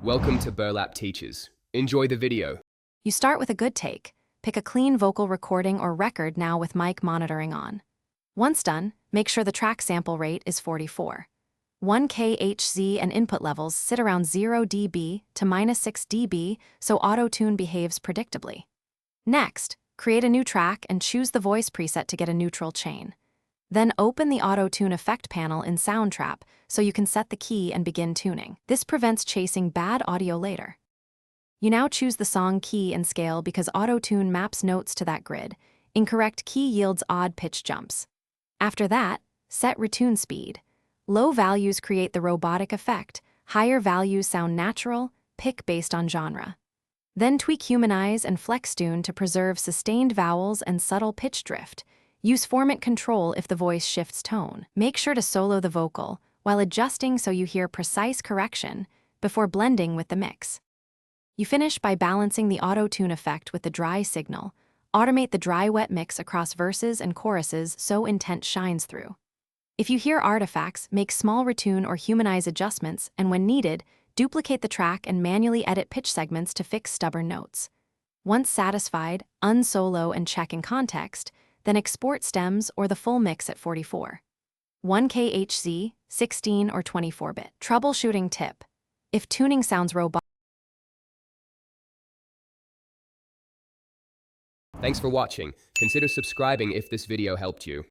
Welcome to Burlap Teachers. Enjoy the video. You start with a good take. Pick a clean vocal recording or record now with mic monitoring on. Once done, make sure the track sample rate is 44. 1K Hz and input levels sit around 0 dB to -6 dB, so Autotune behaves predictably. Next, create a new track and choose the voice preset to get a neutral chain. Then open the Autotune effect panel in Soundtrap so you can set the key and begin tuning. This prevents chasing bad audio later. You now choose the song key and scale because Autotune maps notes to that grid. Incorrect key yields odd pitch jumps. After that, set retune speed. Low values create the robotic effect. Higher values sound natural, pick based on genre. Then tweak humanize and flex tune to preserve sustained vowels and subtle pitch drift. Use formant control if the voice shifts tone. Make sure to solo the vocal while adjusting so you hear precise correction before blending with the mix. You finish by balancing the auto-tune effect with the dry signal. Automate the dry-wet mix across verses and choruses so intent shines through. If you hear artifacts, make small retune or humanize adjustments, and when needed, duplicate the track and manually edit pitch segments to fix stubborn notes. Once satisfied, unsolo and check in context, then export stems or the full mix at 44. 1K Hz, 16 or 24-bit. Troubleshooting tip. If tuning sounds robotic. Thanks for watching. Consider subscribing if this video helped you.